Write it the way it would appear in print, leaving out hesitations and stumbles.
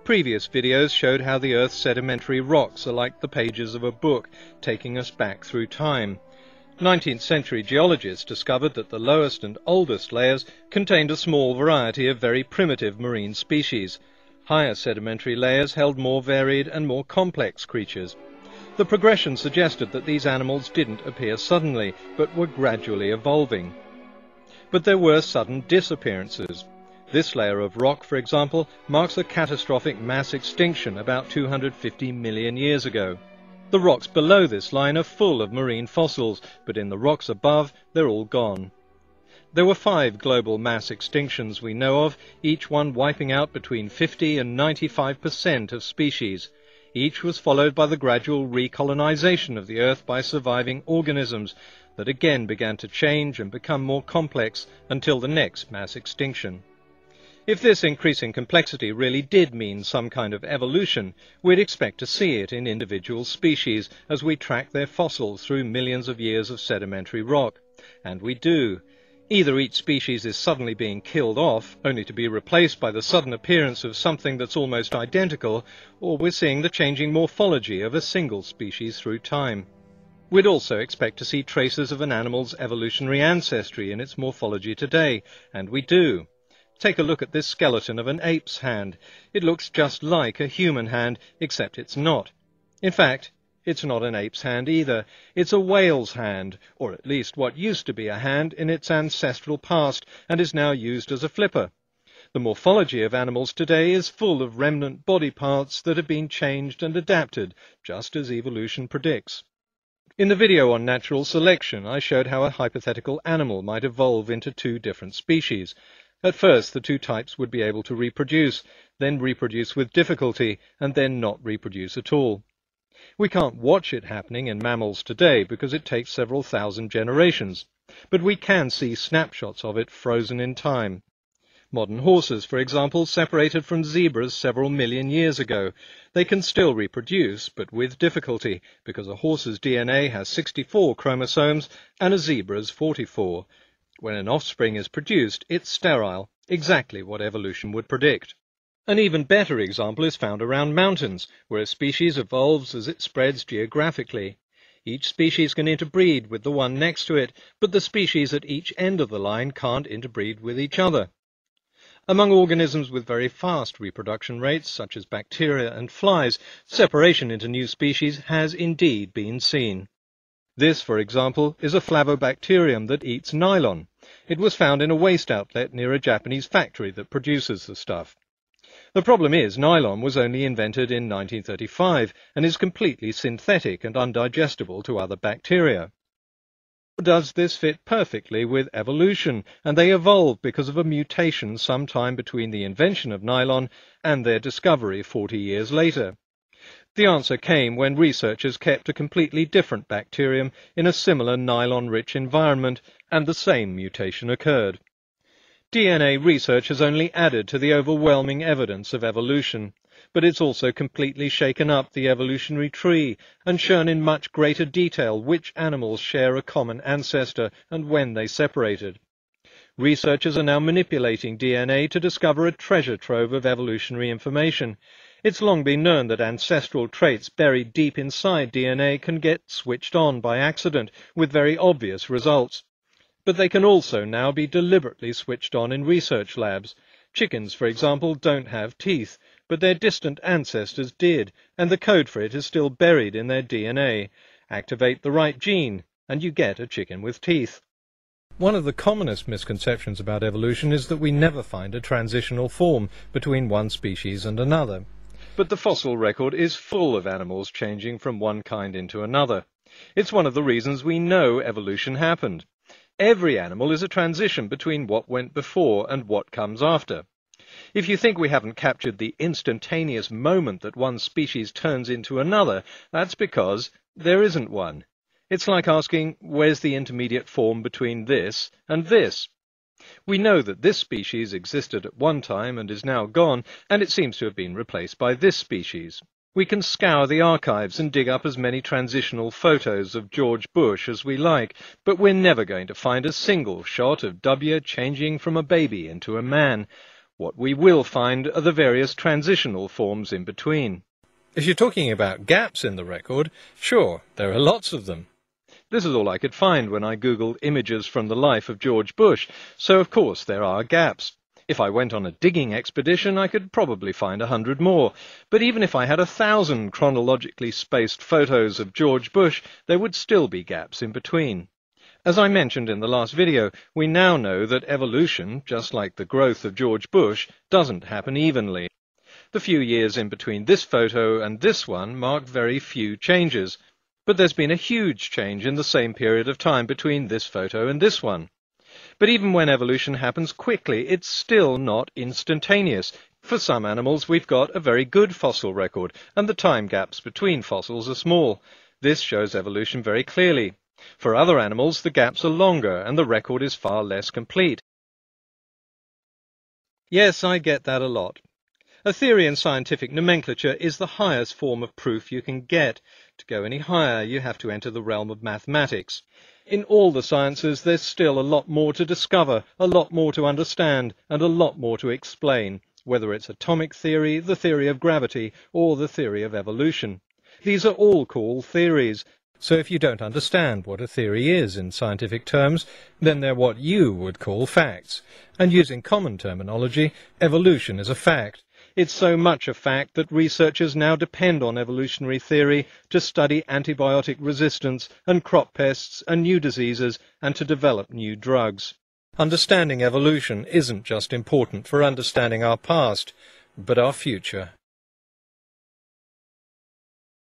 Previous videos showed how the Earth's sedimentary rocks are like the pages of a book, taking us back through time. 19th century geologists discovered that the lowest and oldest layers contained a small variety of very primitive marine species. Higher sedimentary layers held more varied and more complex creatures. The progression suggested that these animals didn't appear suddenly, but were gradually evolving. But there were sudden disappearances. This layer of rock, for example, marks a catastrophic mass extinction about 250 million years ago. The rocks below this line are full of marine fossils, but in the rocks above, they're all gone. There were 5 global mass extinctions we know of, each one wiping out between 50 and 95% of species. Each was followed by the gradual recolonization of the Earth by surviving organisms that again began to change and become more complex until the next mass extinction. If this increasing complexity really did mean some kind of evolution, we'd expect to see it in individual species as we track their fossils through millions of years of sedimentary rock. And we do. Either each species is suddenly being killed off, only to be replaced by the sudden appearance of something that's almost identical, or we're seeing the changing morphology of a single species through time. We'd also expect to see traces of an animal's evolutionary ancestry in its morphology today, and we do. Take a look at this skeleton of an ape's hand. It looks just like a human hand, except it's not. In fact, it's not an ape's hand either. It's a whale's hand, or at least what used to be a hand in its ancestral past, and is now used as a flipper. The morphology of animals today is full of remnant body parts that have been changed and adapted, just as evolution predicts. In the video on natural selection, I showed how a hypothetical animal might evolve into 2 different species. At first, the 2 types would be able to reproduce, then reproduce with difficulty, and then not reproduce at all. We can't watch it happening in mammals today because it takes several thousand generations, but we can see snapshots of it frozen in time. Modern horses, for example, separated from zebras several million years ago. They can still reproduce, but with difficulty, because a horse's DNA has 64 chromosomes and a zebra's 44. When an offspring is produced, it's sterile, exactly what evolution would predict. An even better example is found around mountains, where a species evolves as it spreads geographically. Each species can interbreed with the one next to it, but the species at each end of the line can't interbreed with each other. Among organisms with very fast reproduction rates, such as bacteria and flies, separation into new species has indeed been seen. This, for example, is a flavobacterium that eats nylon. It was found in a waste outlet near a Japanese factory that produces the stuff. The problem is nylon was only invented in 1935 and is completely synthetic and undigestible to other bacteria. Does this fit perfectly with evolution, and they evolved because of a mutation sometime between the invention of nylon and their discovery 40 years later? The answer came when researchers kept a completely different bacterium in a similar nylon-rich environment, and the same mutation occurred. DNA research has only added to the overwhelming evidence of evolution, but it's also completely shaken up the evolutionary tree and shown in much greater detail which animals share a common ancestor and when they separated. Researchers are now manipulating DNA to discover a treasure trove of evolutionary information. It's long been known that ancestral traits buried deep inside DNA can get switched on by accident with very obvious results. But they can also now be deliberately switched on in research labs. Chickens, for example, don't have teeth, but their distant ancestors did, and the code for it is still buried in their DNA. Activate the right gene, and you get a chicken with teeth. One of the commonest misconceptions about evolution is that we never find a transitional form between one species and another. But the fossil record is full of animals changing from one kind into another. It's one of the reasons we know evolution happened. Every animal is a transition between what went before and what comes after. If you think we haven't captured the instantaneous moment that one species turns into another, that's because there isn't one. It's like asking, where's the intermediate form between this and this? We know that this species existed at one time and is now gone, and it seems to have been replaced by this species. We can scour the archives and dig up as many transitional photos of George Bush as we like, but we're never going to find a single shot of W changing from a baby into a man. What we will find are the various transitional forms in between. If you're talking about gaps in the record, sure, there are lots of them. This is all I could find when I googled images from the life of George Bush, so of course there are gaps. If I went on a digging expedition, I could probably find 100 more, but even if I had 1,000 chronologically spaced photos of George Bush, there would still be gaps in between. As I mentioned in the last video, we now know that evolution, just like the growth of George Bush, doesn't happen evenly. The few years in between this photo and this one mark very few changes, but there's been a huge change in the same period of time between this photo and this one. But even when evolution happens quickly, it's still not instantaneous. For some animals, we've got a very good fossil record, and the time gaps between fossils are small. This shows evolution very clearly. For other animals, the gaps are longer, and the record is far less complete. Yes, I get that a lot. A theory in scientific nomenclature is the highest form of proof you can get. To go any higher, you have to enter the realm of mathematics. In all the sciences, there's still a lot more to discover, a lot more to understand, and a lot more to explain, whether it's atomic theory, the theory of gravity, or the theory of evolution. These are all called theories. So if you don't understand what a theory is in scientific terms, then they're what you would call facts. And using common terminology, evolution is a fact. It's so much a fact that researchers now depend on evolutionary theory to study antibiotic resistance and crop pests and new diseases and to develop new drugs. Understanding evolution isn't just important for understanding our past, but our future.